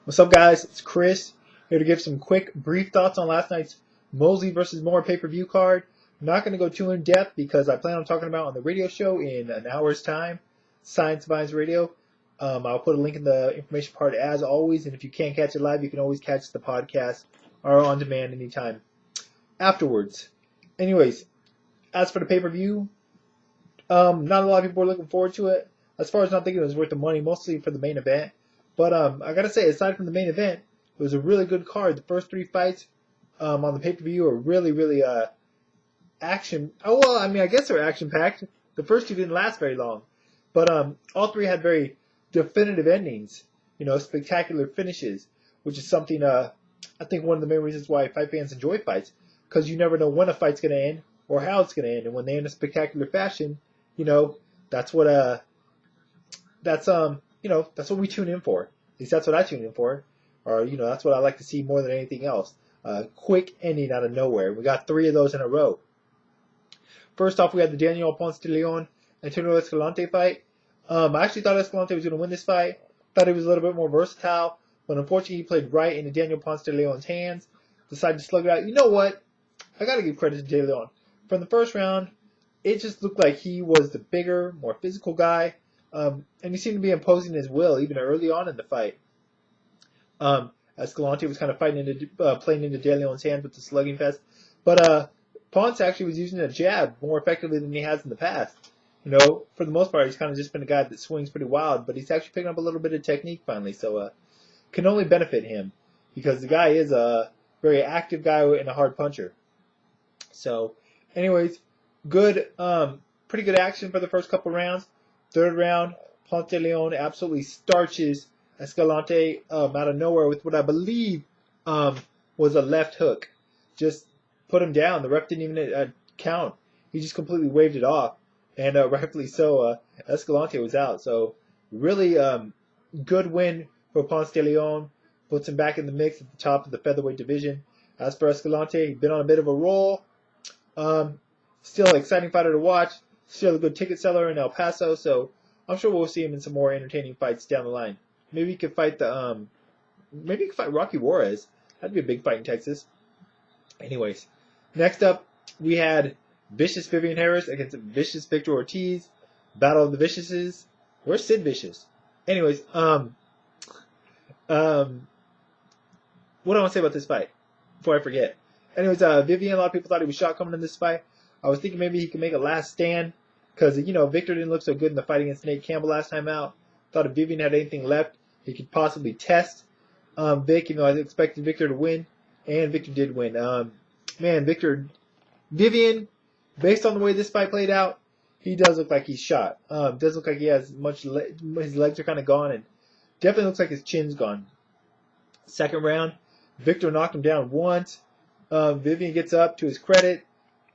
What's up, guys? It's Chris here to give some quick, brief thoughts on last night's Mosley versus Mora pay-per-view card. I'm not going to go too in depth because I plan on talking about on the radio show in an hour's time, Science Vines Radio. I'll put a link in the information part as always, and if you can't catch it live, you can always catch the podcast or on demand anytime afterwards. Anyways, as for the pay-per-view, not a lot of people were looking forward to it. As far as not thinking it was worth the money, mostly for the main event. But I gotta say, aside from the main event, it was a really good card. The first three fights on the pay-per-view were really action. Oh well, I mean, I guess they were action-packed. The first two didn't last very long, but all three had very definitive endings. You know, spectacular finishes, which is something I think one of the main reasons why fight fans enjoy fights, because you never know when a fight's gonna end or how it's gonna end, and when they end in a spectacular fashion, you know, that's what that's what we tune in for. At least that's what I tune in for. Or, that's what I like to see more than anything else. Quick ending out of nowhere. We got three of those in a row. First off, we had the Daniel Ponce de Leon Antonio Escalante fight. I actually thought Escalante was going to win this fight. Thought he was a little bit more versatile. But unfortunately, he played right into Daniel Ponce de Leon's hands. Decided to slug it out. You know what? I got to give credit to De Leon. From the first round, it just looked like he was the bigger, more physical guy. And he seemed to be imposing his will even early on in the fight. Escalante was kind of playing into De Leon's hands with the slugging fest. But Ponce actually was using a jab more effectively than he has in the past. For the most part, he's kind of just been a guy that swings pretty wild, but he's actually picking up a little bit of technique finally. So can only benefit him because the guy is a very active guy and a hard puncher. So, anyways, good, pretty good action for the first couple rounds. Third round, Ponce de Leon absolutely starches Escalante out of nowhere with what I believe was a left hook. Just put him down. The ref didn't even count. He just completely waved it off. And rightfully so, Escalante was out. So really good win for Ponce de Leon. Puts him back in the mix at the top of the featherweight division. As for Escalante, he's been on a bit of a roll. Still an exciting fighter to watch. Still a good ticket seller in El Paso, so I'm sure we'll see him in some more entertaining fights down the line. Maybe he could fight Rocky Juarez. That'd be a big fight in Texas. Anyways, next up we had Vicious Vivian Harris against Vicious Victor Ortiz. Battle of the Viciouses. Where's Sid Vicious? Anyways, what do I want to say about this fight before I forget? Anyways, Vivian, a lot of people thought he was shot coming in this fight. I was thinking maybe he could make a last stand because, Victor didn't look so good in the fight against Nate Campbell last time out. Thought if Vivian had anything left, he could possibly test Vic. I expected Victor to win, and Victor did win. Vivian, based on the way this fight played out, he does look like he's shot. Does look like he has his legs are kind of gone, and definitely looks like his chin's gone. Second round, Victor knocked him down once. Vivian gets up to his credit.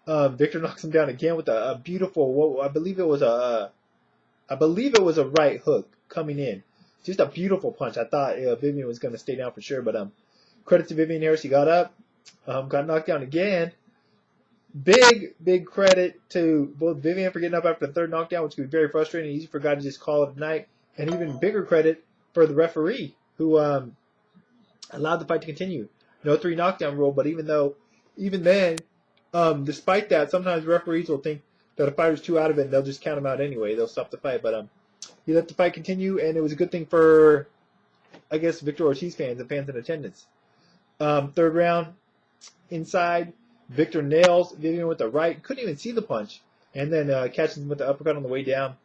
Victor knocks him down again with a beautiful, I believe it was a right hook coming in. Just a beautiful punch. I thought Vivian was going to stay down for sure, but credit to Vivian Harris. He got up, got knocked down again. Big credit to both Vivian for getting up after the third knockdown, which could be very frustrating. Easy for a guy to just call it a night, and even bigger credit for the referee who allowed the fight to continue. No 3 knockdown rule, but even then. Despite that, sometimes referees will think that a fighter's too out of it and they'll just count him out anyway. They'll stop the fight. But he let the fight continue, and it was a good thing for, I guess, Victor Ortiz fans and fans in attendance. Third round, inside, Victor nails Vivian with the right. Couldn't even see the punch. And then catches him with the uppercut on the way down.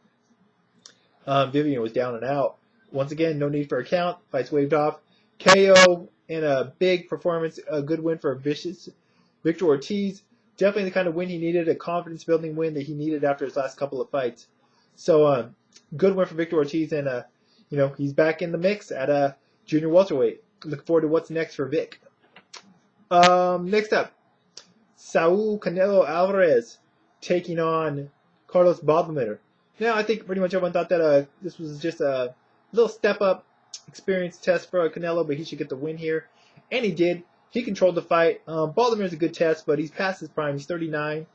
Vivian was down and out. Once again, no need for a count. Fight's waved off. KO and a big performance. A good win for Vicious Victor Ortiz. Definitely the kind of win he needed, a confidence-building win that he needed after his last couple of fights. So, good win for Victor Ortiz, and, he's back in the mix at junior welterweight. Look forward to what's next for Vic. Next up, Saul Canelo Alvarez taking on Carlos Bodmer. Now, I think pretty much everyone thought that this was just a little step-up experience test for Canelo, but he should get the win here. And he did. He controlled the fight. Baltimore is a good test, but he's past his prime. He's 39.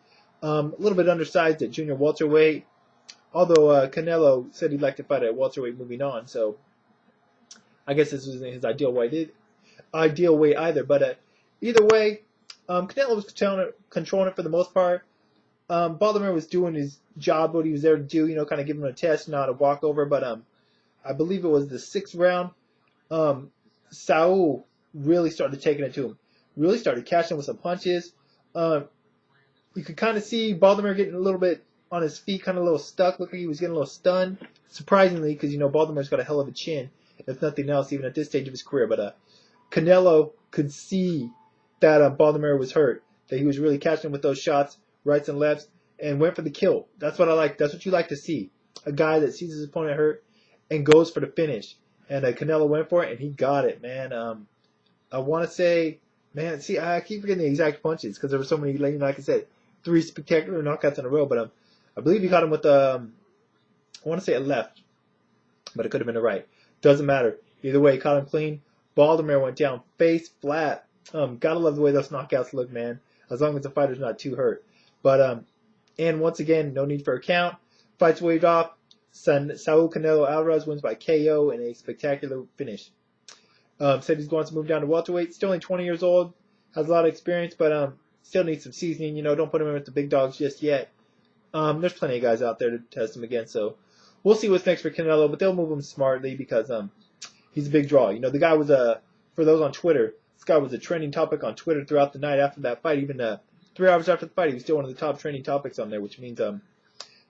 A little bit undersized at junior welterweight. Although Canelo said he'd like to fight at welterweight moving on. So I guess this wasn't his ideal way either. But either way, Canelo was controlling it for the most part. Baldomero was doing his job, what he was there to do, kind of giving him a test, not a walkover. But I believe it was the 6th round. Saul really started taking it to him. Really started catching with some punches. You could kind of see Baldomero getting a little bit on his feet, kind of a little stuck. Looked like he was getting a little stunned. Surprisingly, because, Baldomero's got a hell of a chin, if nothing else, even at this stage of his career. But Canelo could see that Baldomero was hurt, that he was really catching with those shots, rights and lefts, and went for the kill. That's what I like. That's what you like to see. A guy that sees his opponent hurt and goes for the finish. And Canelo went for it, and he got it, man. I want to say, man, see, I keep forgetting the exact punches because there were so many, like I said, 3 spectacular knockouts in a row. But I believe he got him with, I want to say a left, but it could have been a right. Doesn't matter. Either way, he caught him clean. Baldomero went down face flat. Gotta love the way those knockouts look, man, as long as the fighter's not too hurt. But, and once again, no need for a count. Fights waved off. Saul Canelo Alvarez wins by KO in a spectacular finish. Said he's going to move down to welterweight. Still only 20 years old. Has a lot of experience, but still needs some seasoning. Don't put him in with the big dogs just yet. There's plenty of guys out there to test him against. So we'll see what's next for Canelo, but they'll move him smartly because he's a big draw. The guy was for those on Twitter, this guy was a trending topic on Twitter throughout the night after that fight. Even 3 hours after the fight, he was still one of the top trending topics on there, which means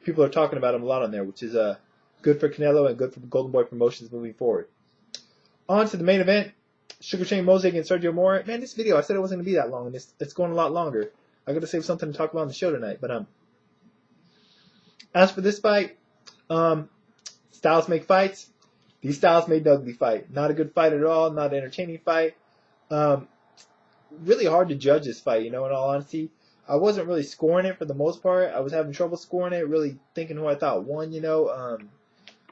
people are talking about him a lot on there, which is good for Canelo and good for Golden Boy Promotions moving forward. On to the main event, Sugar Shane Mosley against Sergio Mora. Man, this video, I said it wasn't going to be that long, and it's going a lot longer. I got to save something to talk about on the show tonight. But as for this fight, styles make fights. These styles made the ugly fight. Not a good fight at all. Not an entertaining fight. Really hard to judge this fight, in all honesty. I wasn't really scoring it for the most part. I was having trouble scoring it, really thinking who I thought won,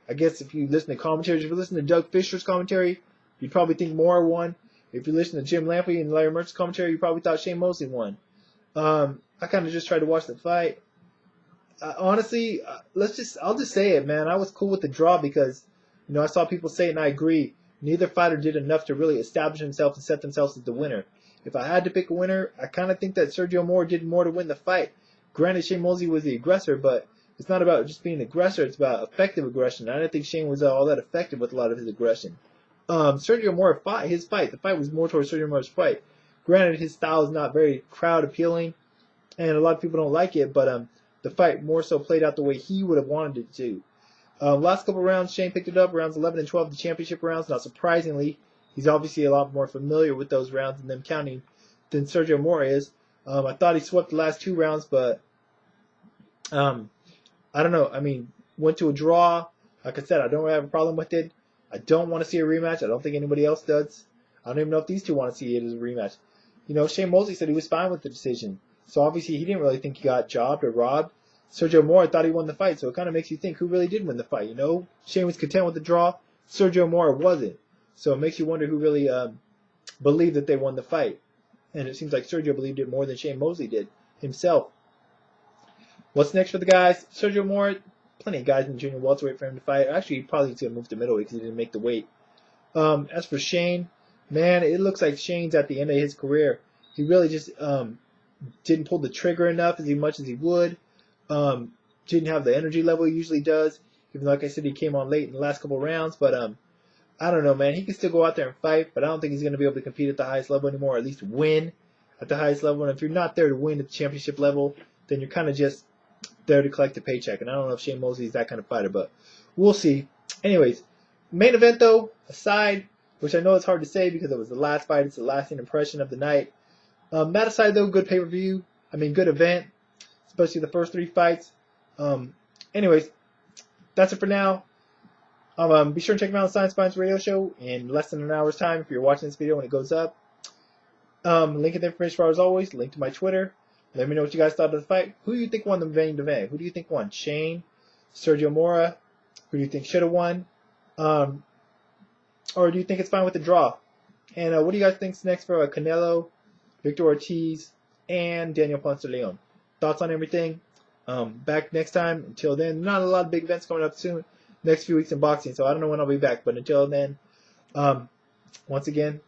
I guess if you listen to commentaries, if you listen to Doug Fisher's commentary, you'd probably think Mora won. If you listen to Jim Lampley and Larry Merchant's commentary, you probably thought Shane Mosley won. I kind of just tried to watch the fight. Honestly, I'll just say it, man. I was cool with the draw because, I saw people say it and I agree. Neither fighter did enough to really establish himself and set themselves as the winner. If I had to pick a winner, I kind of think that Sergio Mora did more to win the fight. Granted, Shane Mosley was the aggressor, but it's not about just being an aggressor. It's about effective aggression. I didn't think Shane was all that effective with a lot of his aggression. Sergio Mora fought his fight. The fight was more towards Sergio Mora's fight. Granted, his style is not very crowd appealing, and a lot of people don't like it, but the fight more so played out the way he would have wanted it to. Last couple rounds, Shane picked it up, rounds 11 and 12, the championship rounds. Not surprisingly, he's obviously a lot more familiar with those rounds and them counting than Sergio Mora is. I thought he swept the last 2 rounds, but I don't know. I mean, went to a draw. Like I said, I don't have a problem with it. I don't want to see a rematch. I don't think anybody else does. I don't even know if these two want to see it as a rematch. Shane Mosley said he was fine with the decision. So obviously he didn't really think he got jobbed or robbed. Sergio Mora thought he won the fight. So it kind of makes you think who really did win the fight. Shane was content with the draw. Sergio Mora wasn't. So it makes you wonder who really believed that they won the fight. And it seems like Sergio believed it more than Shane Mosley did himself. What's next for the guys? Sergio Mora, plenty of guys in the junior welterweight for him to fight. Actually, he probably needs to move to middleweight because he didn't make the weight. As for Shane, man, it looks like Shane's at the end of his career. He really just didn't pull the trigger enough as much as he would. Didn't have the energy level he usually does. Even though, like I said, he came on late in the last couple of rounds. But I don't know, man. He can still go out there and fight, but I don't think he's going to be able to compete at the highest level anymore, or at least win at the highest level. And if you're not there to win at the championship level, then you're kind of just there to collect a paycheck. And I don't know if Shane Mosley is that kind of fighter, but we'll see. Anyways, main event, though, aside, which I know it's hard to say because it was the last fight. It's the lasting impression of the night. That aside, though, good pay-per-view. I mean, good event, especially the first 3 fights. Anyways, that's it for now. Be sure to check me out on the Science Spines Radio Show in less than an hour's time if you're watching this video when it goes up. Link in the information bar as always. Link to my Twitter. Let me know what you guys thought of the fight. Who do you think won the main event? Who do you think won? Shane? Sergio Mora? Who do you think should have won? Or do you think it's fine with the draw? And what do you guys think's next for Canelo, Victor Ortiz, and Daniel Ponce de Leon? Thoughts on everything? Back next time. Until then, not a lot of big events coming up soon. Next few weeks in boxing, so I don't know when I'll be back. But until then, Once again,